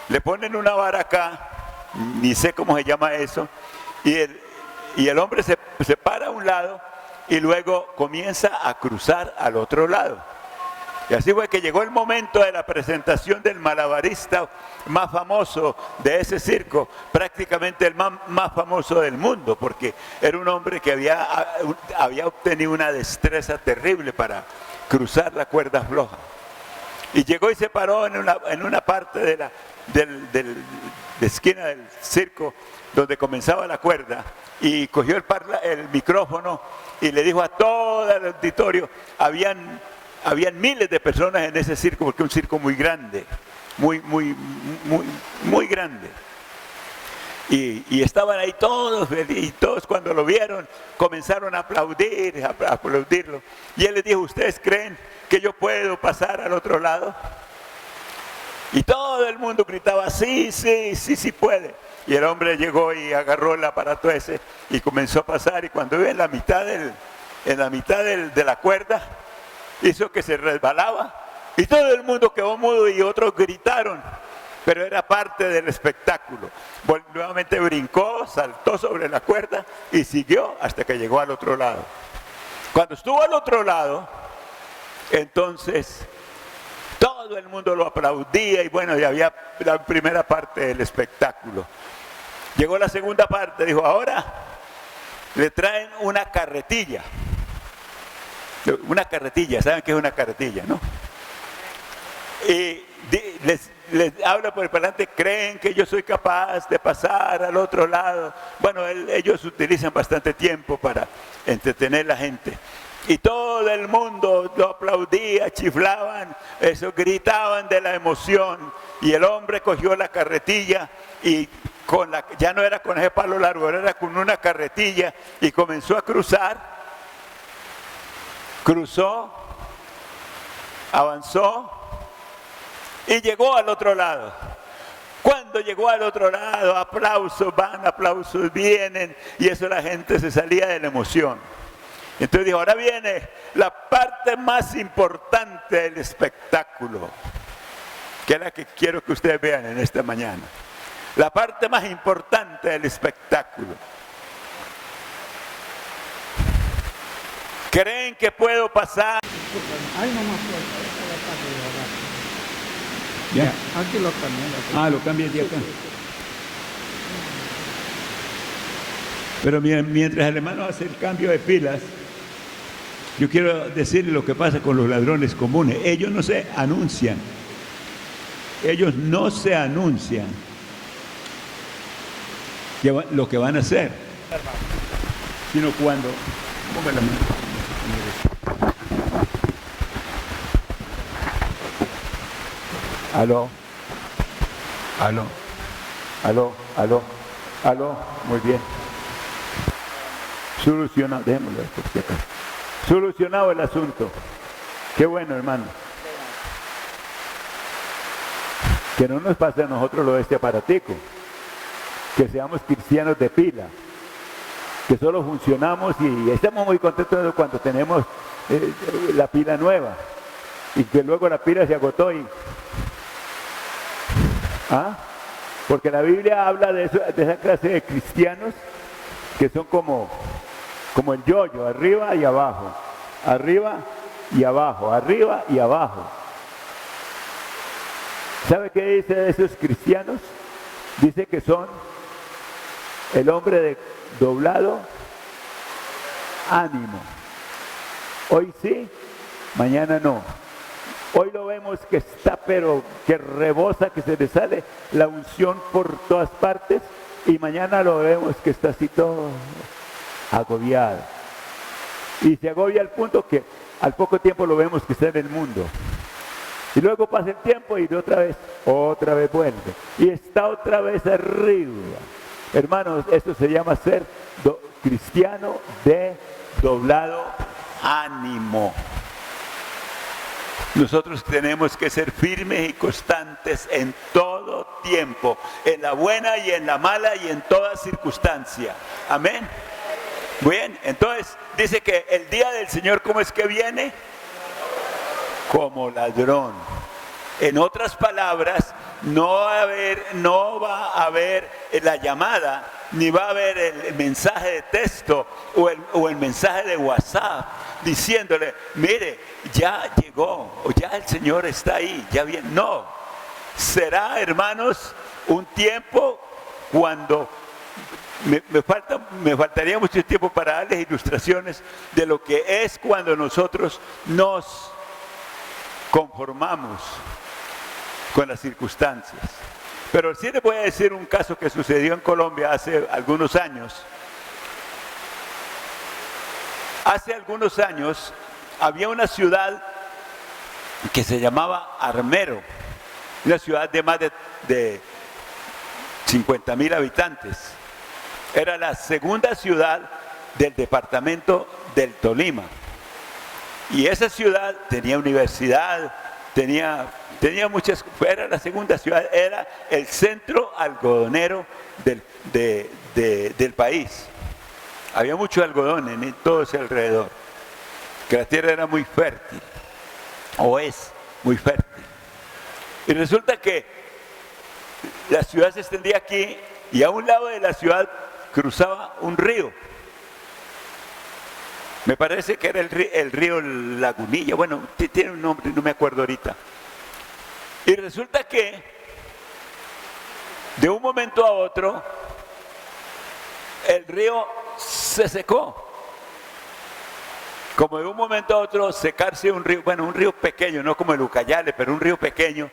le ponen una vara acá, ni sé cómo se llama eso, y el hombre se para a un lado y luego comienza a cruzar al otro lado. Y así fue que llegó el momento de la presentación del malabarista más famoso de ese circo, prácticamente el más famoso del mundo, porque era un hombre que había obtenido una destreza terrible para cruzar la cuerda floja. Y llegó y se paró en una parte de esquina del circo donde comenzaba la cuerda, y cogió el micrófono y le dijo a todo el auditorio. Habían miles de personas en ese circo, porque es un circo muy grande, muy grande. Y estaban ahí todos, y todos cuando lo vieron comenzaron a aplaudirlo. Y él les dijo, ¿ustedes creen que yo puedo pasar al otro lado? Y todo el mundo gritaba, sí, sí, sí, sí puede. Y el hombre llegó y agarró el aparato ese y comenzó a pasar. Y cuando iba en la mitad de la cuerda, hizo que se resbalaba. Y todo el mundo quedó mudo y otros gritaron. Pero era parte del espectáculo. Nuevamente brincó, saltó sobre la cuerda y siguió hasta que llegó al otro lado. Cuando estuvo al otro lado, entonces todo el mundo lo aplaudía y bueno, ya había la primera parte del espectáculo. Llegó la segunda parte, dijo, ahora le traen una carretilla. Una carretilla, ¿saben qué es una carretilla, no? Y les habla por el parlante, creen que yo soy capaz de pasar al otro lado. Bueno, ellos utilizan bastante tiempo para entretener a la gente. Y todo el mundo lo aplaudía, chiflaban, eso, gritaban de la emoción. Y el hombre cogió la carretilla y ya no era con ese palo largo, era con una carretilla y comenzó a cruzar. Cruzó, avanzó y llegó al otro lado. Cuando llegó al otro lado, aplausos van, aplausos vienen, y eso la gente se salía de la emoción. Entonces dijo, ahora viene la parte más importante del espectáculo, que es la que quiero que ustedes vean en esta mañana. La parte más importante del espectáculo. ¿Creen que puedo pasar? Ahí nomás puesto, esta es la parte de ahora. Ya. Aquí lo cambié. Ah, lo cambié de acá. Pero mientras el hermano hace el cambio de pilas, yo quiero decirle lo que pasa con los ladrones comunes. Ellos no se anuncian. Ellos no se anuncian lo que van a hacer, sino cuando... Ponga la mano. Aló, aló, aló, aló, aló, muy bien. Solucionado, démoslo por si acaso. Solucionado el asunto. Qué bueno, hermano. Que no nos pase a nosotros lo de este aparatico. Que seamos cristianos de pila. Que solo funcionamos y estamos muy contentos cuando tenemos la pila nueva. Y que luego la pila se agotó y... ¿Ah? Porque la Biblia habla de esa clase de cristianos que son como el yoyo, arriba y abajo, arriba y abajo, arriba y abajo. ¿Sabe qué dice de esos cristianos? Dice que son el hombre de doblado ánimo. Hoy sí, mañana no. Hoy lo vemos que está, pero que rebosa, que se le sale la unción por todas partes, y mañana lo vemos que está así todo agobiado. Y se agobia al punto que al poco tiempo lo vemos que está en el mundo. Y luego pasa el tiempo y otra vez vuelve. Y está otra vez arriba. Hermanos, esto se llama ser cristiano de doblado ánimo. Nosotros tenemos que ser firmes y constantes en todo tiempo, en la buena y en la mala y en toda circunstancia. Amén. Bien, entonces dice que el día del Señor, ¿cómo es que viene? Como ladrón. En otras palabras, no va a haber la llamada, ni va a haber el mensaje de texto o el mensaje de WhatsApp diciéndole, mire, ya llegó, o ya el Señor está ahí, ya viene. No, será, hermanos, un tiempo cuando me faltaría mucho tiempo para darles ilustraciones de lo que es cuando nosotros nos conformamos con las circunstancias. Pero sí les voy a decir un caso que sucedió en Colombia hace algunos años. Hace algunos años había una ciudad que se llamaba Armero, una ciudad de más de 50,000 habitantes. Era la segunda ciudad del departamento del Tolima. Y esa ciudad tenía universidad, tenía muchas, era la segunda ciudad, era el centro algodonero del país. Había mucho algodón en todo ese alrededor, que la tierra era muy fértil, o es muy fértil. Y resulta que la ciudad se extendía aquí y a un lado de la ciudad cruzaba un río. Me parece que era el río Lagunilla, bueno, tiene un nombre, no me acuerdo ahorita. Y resulta que de un momento a otro el río se secó. Como de un momento a otro secarse un río, bueno, un río pequeño, no como el Ucayale, pero un río pequeño,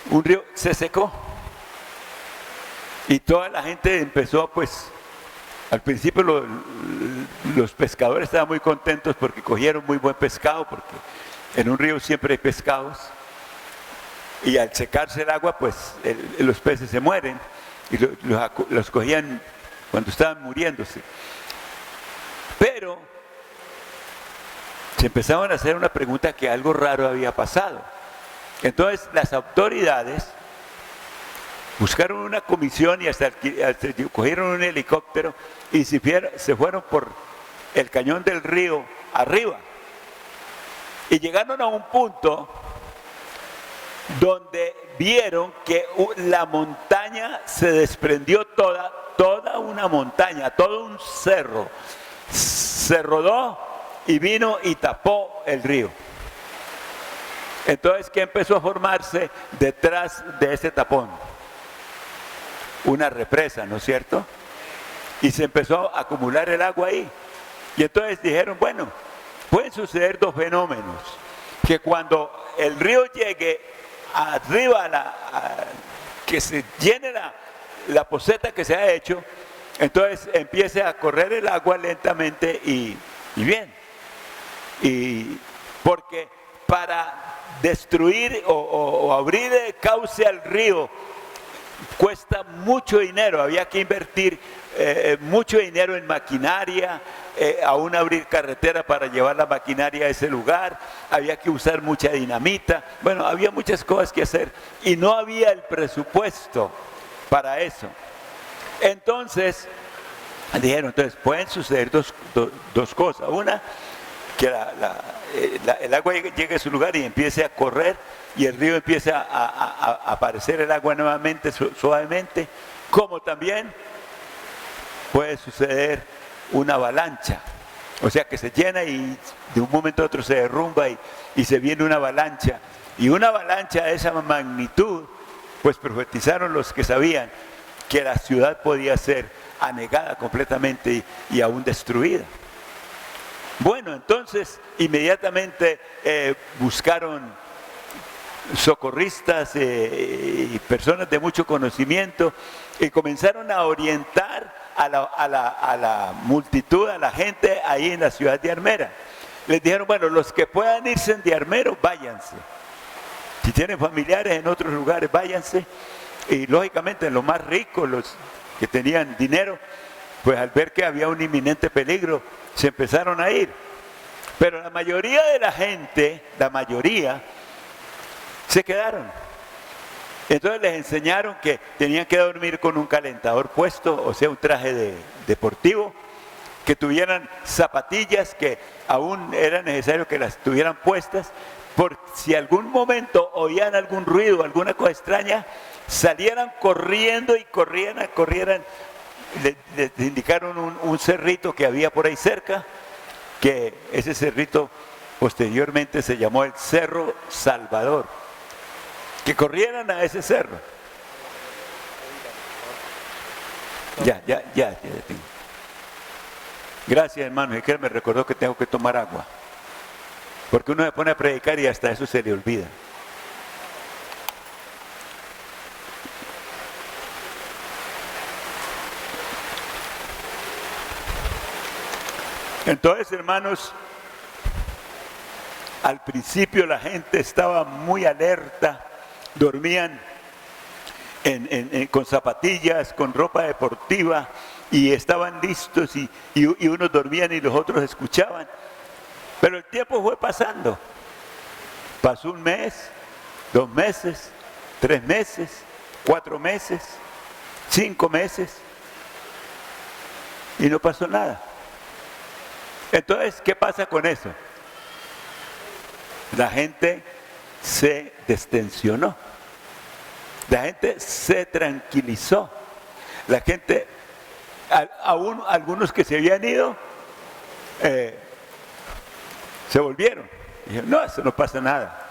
un río se secó. Y toda la gente empezó, pues, al principio los pescadores estaban muy contentos porque cogieron muy buen pescado, porque en un río siempre hay pescados. Y al secarse el agua, pues los peces se mueren y los cogían cuando estaban muriéndose. Pero se empezaban a hacer una pregunta, que algo raro había pasado. Entonces las autoridades buscaron una comisión y hasta cogieron un helicóptero y se fueron por el cañón del río arriba. Y llegaron a un punto donde vieron que la montaña se desprendió toda una montaña, todo un cerro. Se rodó y vino y tapó el río. Entonces, ¿qué empezó a formarse detrás de ese tapón? Una represa, ¿no es cierto? Y se empezó a acumular el agua ahí. Y entonces dijeron, bueno, pueden suceder dos fenómenos. Que cuando el río llegue arriba, que se llene la poceta que se ha hecho, entonces empiece a correr el agua lentamente y bien. Y porque para destruir o abrir el cauce al río cuesta mucho dinero, había que invertir mucho dinero en maquinaria, aún abrir carretera para llevar la maquinaria a ese lugar, había que usar mucha dinamita, bueno, había muchas cosas que hacer y no había el presupuesto para eso. Entonces dijeron, entonces pueden suceder dos cosas. Una, que el agua llegue a su lugar y empiece a correr y el río empiece a aparecer el agua nuevamente suavemente, como también puede suceder una avalancha, o sea que se llena y de un momento a otro se derrumba y se viene una avalancha, y una avalancha de esa magnitud, pues profetizaron los que sabían que la ciudad podía ser anegada completamente y aún destruida. Bueno, entonces inmediatamente buscaron socorristas y personas de mucho conocimiento y comenzaron a orientar a la multitud, a la gente ahí en la ciudad de Armera. Les dijeron, bueno, los que puedan irse de Armero, váyanse. Si tienen familiares en otros lugares, váyanse. Y lógicamente los más ricos, los que tenían dinero, pues al ver que había un inminente peligro, se empezaron a ir. Pero la mayoría de la gente, se quedaron. Entonces les enseñaron que tenían que dormir con un calentador puesto, o sea, un traje deportivo, que tuvieran zapatillas que aún era necesario que las tuvieran puestas, por si algún momento oían algún ruido, alguna cosa extraña, salieran corriendo y corrieran. Les indicaron un cerrito que había por ahí cerca, que ese cerrito posteriormente se llamó el Cerro Salvador, que corrieran a ese cerro. Ya tengo. Gracias, hermano, es que me recordó que tengo que tomar agua, porque uno se pone a predicar y hasta eso se le olvida. Entonces, hermanos, al principio la gente estaba muy alerta, dormían con zapatillas, con ropa deportiva y estaban listos y unos dormían y los otros escuchaban. Pero el tiempo fue pasando. Pasó un mes, 2 meses, 3 meses, 4 meses, 5 meses y no pasó nada. Entonces, ¿qué pasa con eso? La gente se destensionó, la gente se tranquilizó, la gente, aún algunos que se habían ido, se volvieron. Dijeron, no, eso no pasa nada.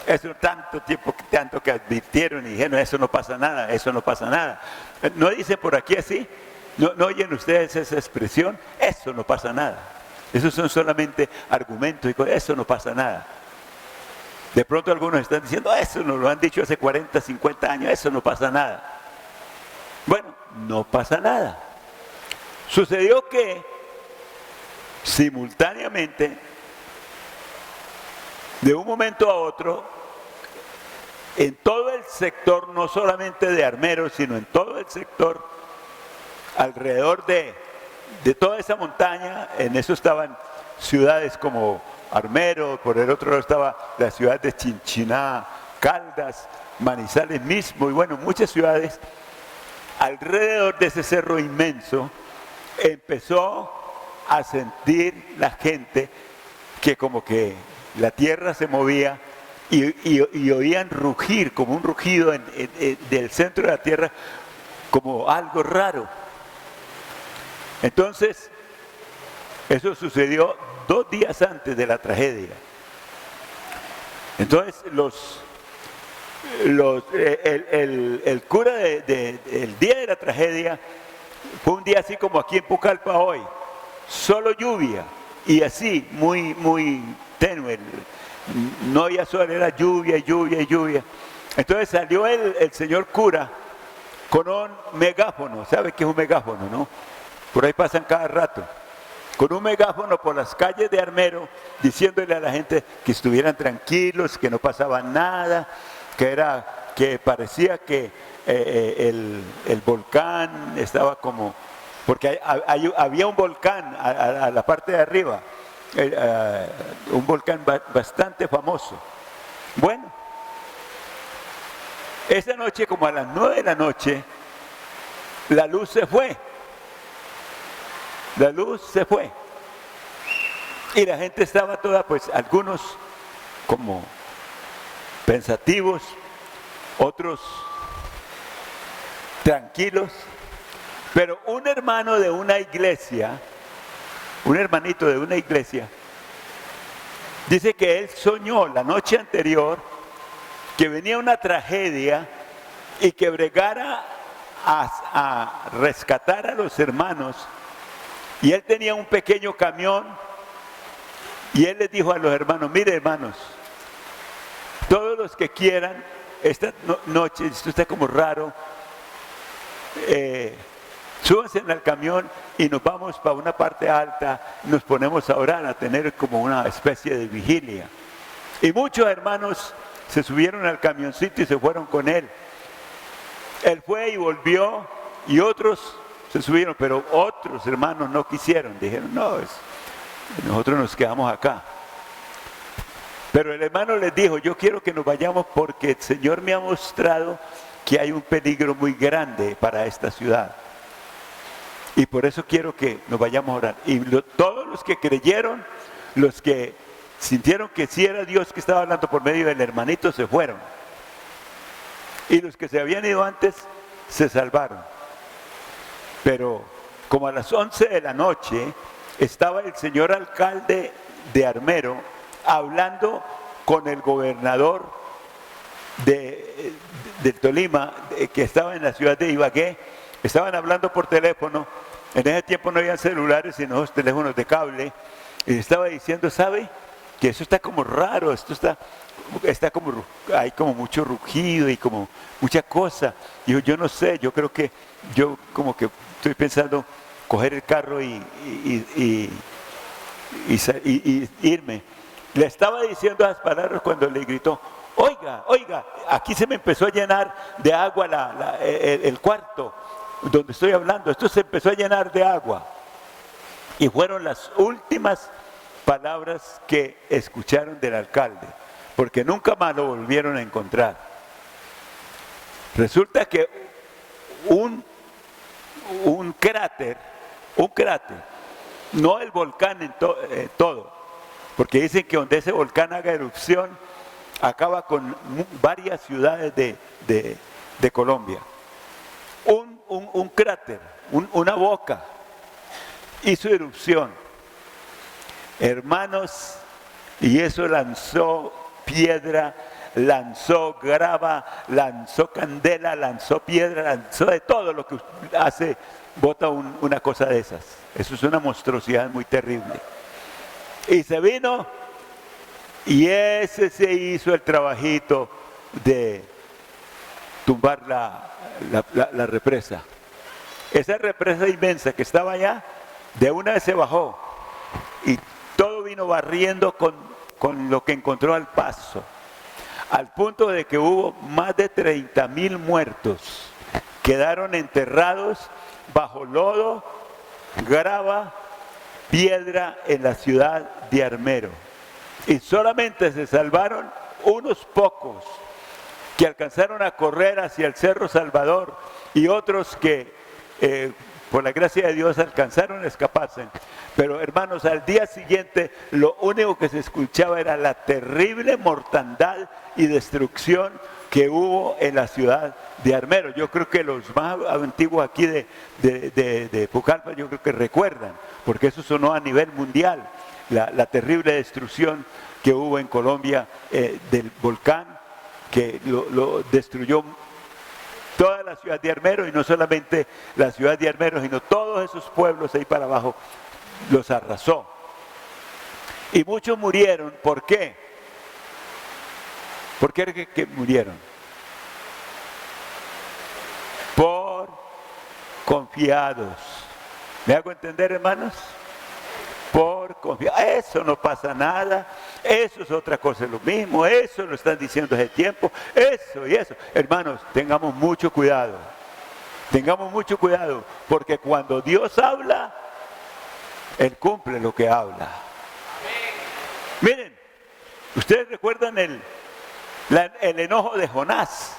Eso tanto tiempo, tanto que advirtieron y dijeron, eso no pasa nada, eso no pasa nada. ¿No dice por aquí así? ¿No oyen ustedes esa expresión? Eso no pasa nada. Esos son solamente argumentos y cosas, eso no pasa nada. De pronto algunos están diciendo, eso nos lo han dicho hace 40, 50 años, eso no pasa nada. Bueno, no pasa nada. Sucedió que simultáneamente, de un momento a otro, en todo el sector, no solamente de Armero, sino en todo el sector, alrededor de toda esa montaña, en eso estaban ciudades como Armero, por el otro lado estaba la ciudad de Chinchiná, Caldas, Manizales mismo, y bueno, muchas ciudades. Alrededor de ese cerro inmenso empezó a sentir la gente que como que la tierra se movía y oían rugir, como un rugido del centro de la tierra, como algo raro. Entonces, eso sucedió 2 días antes de la tragedia. Entonces, el cura el día de la tragedia fue un día así como aquí en Pucallpa hoy, solo lluvia y así muy tenue, no había sol, era lluvia. Entonces salió el señor cura con un megáfono. ¿Sabe qué es un megáfono, no? Por ahí pasan cada rato, con un megáfono por las calles de Armero, diciéndole a la gente que estuvieran tranquilos, que no pasaba nada, que parecía que el volcán estaba como, porque había un volcán a la parte de arriba, un volcán bastante famoso. Bueno, esa noche, como a las 9 de la noche, la luz se fue. La luz se fue. Y la gente estaba toda, pues algunos como pensativos, otros tranquilos, pero un hermano de una iglesia, un hermanito de una iglesia, dice que él soñó la noche anterior que venía una tragedia y que bregara a rescatar a los hermanos, y él tenía un pequeño camión y él les dijo a los hermanos, mire hermanos, todos los que quieran, esta noche, esto está como raro, súbanse en el camión y nos vamos para una parte alta, nos ponemos a orar, a tener como una especie de vigilia. Y muchos hermanos se subieron al camioncito y se fueron con él. Él fue y volvió, y otros se subieron, pero otros hermanos no quisieron, dijeron, no, nosotros nos quedamos acá. Pero el hermano les dijo, yo quiero que nos vayamos porque el Señor me ha mostrado que hay un peligro muy grande para esta ciudad. Y por eso quiero que nos vayamos a orar. Y todos los que creyeron, los que sintieron que sí era Dios que estaba hablando por medio del hermanito, se fueron. Y los que se habían ido antes, se salvaron. Pero como a las 11 de la noche, estaba el señor alcalde de Armero hablando con el gobernador del Tolima, que estaba en la ciudad de Ibagué. Estaban hablando por teléfono. En ese tiempo no habían celulares, sino los teléfonos de cable. Y estaba diciendo, ¿sabe? Que eso está como raro, esto está como, hay como mucho rugido y como mucha cosa. Y yo no sé, yo creo que yo como que estoy pensando coger el carro y irme. Le estaba diciendo esas palabras cuando le gritó, oiga, aquí se me empezó a llenar de agua el cuarto donde estoy hablando, esto se empezó a llenar de agua. Y fueron las últimas palabras que escucharon del alcalde. porque nunca más lo volvieron a encontrar. Resulta que un cráter, no el volcán en todo, porque dicen que donde ese volcán haga erupción, acaba con varias ciudades de Colombia. Un cráter, una boca, hizo erupción, hermanos, y eso lanzó piedra, lanzó grava, lanzó candela, lanzó piedra, lanzó de todo lo que hace, bota una cosa de esas. Eso es una monstruosidad muy terrible. Y se vino, y ese se hizo el trabajito de tumbar la represa. Esa represa inmensa que estaba allá, de una vez se bajó y todo vino barriendo con lo que encontró al paso, al punto de que hubo más de 30,000 muertos. Quedaron enterrados bajo lodo, grava, piedra en la ciudad de Armero. Y solamente se salvaron unos pocos que alcanzaron a correr hacia el Cerro Salvador y otros que por la gracia de Dios alcanzaron a escaparse. Pero hermanos, al día siguiente lo único que se escuchaba era la terrible mortandad y destrucción que hubo en la ciudad de Armero. Yo creo que los más antiguos aquí de Pucallpa, yo creo que recuerdan, porque eso sonó a nivel mundial, la terrible destrucción que hubo en Colombia del volcán, que lo destruyó toda la ciudad de Armero, y no solamente la ciudad de Armero, sino todos esos pueblos ahí para abajo, los arrasó. Y muchos murieron. ¿Por qué? ¿Por qué que murieron? Por confiados. ¿Me hago entender, hermanos? Por confiados. Eso no pasa nada. Eso es otra cosa, es lo mismo. Eso lo están diciendo hace tiempo. Eso y eso. Hermanos, tengamos mucho cuidado. Tengamos mucho cuidado. Porque cuando Dios habla, Él cumple lo que habla. Miren, ustedes recuerdan el enojo de Jonás.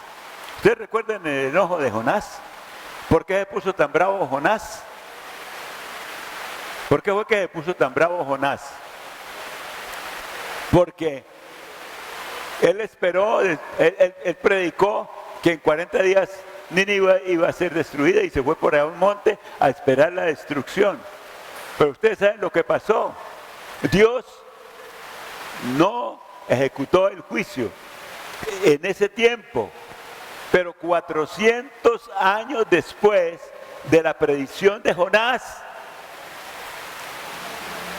¿Ustedes recuerdan el enojo de Jonás? ¿Por qué se puso tan bravo Jonás? ¿Por qué fue que se puso tan bravo Jonás? Porque él esperó, él predicó que en 40 días Nínive iba a ser destruida y se fue por ahí a un monte a esperar la destrucción. Pero ustedes saben lo que pasó. Dios no ejecutó el juicio en ese tiempo, pero 400 años después de la predicción de Jonás,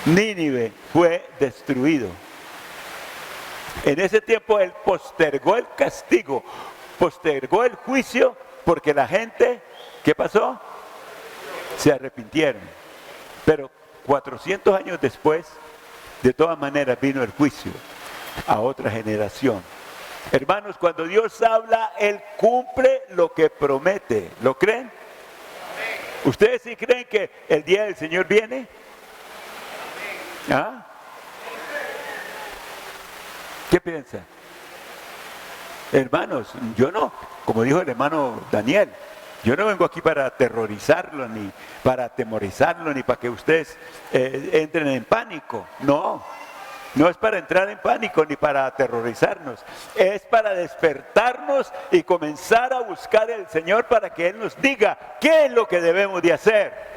Nínive fue destruido. En ese tiempo Él postergó el castigo, postergó el juicio, porque la gente, ¿qué pasó? Se arrepintieron. Pero 400 años después, de todas maneras vino el juicio a otra generación. Hermanos, cuando Dios habla, Él cumple lo que promete. ¿Lo creen? ¿Ustedes sí creen que el día del Señor viene? ¿Ah? ¿Qué piensan? Hermanos, yo no, como dijo el hermano Daniel, yo no vengo aquí para aterrorizarlo, ni para atemorizarlo, ni para que ustedes entren en pánico. No, no es para entrar en pánico ni para aterrorizarnos. Es para despertarnos y comenzar a buscar al Señor para que Él nos diga qué es lo que debemos de hacer.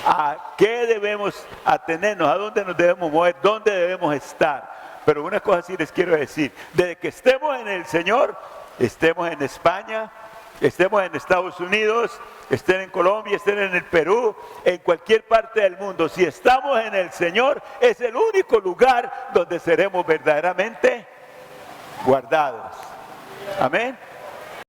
¿A qué debemos atenernos? ¿A dónde nos debemos mover? ¿Dónde debemos estar? Pero una cosa sí les quiero decir, desde que estemos en el Señor, estemos en España, estemos en Estados Unidos, estén en Colombia, estén en el Perú, en cualquier parte del mundo, si estamos en el Señor, es el único lugar donde seremos verdaderamente guardados. Amén.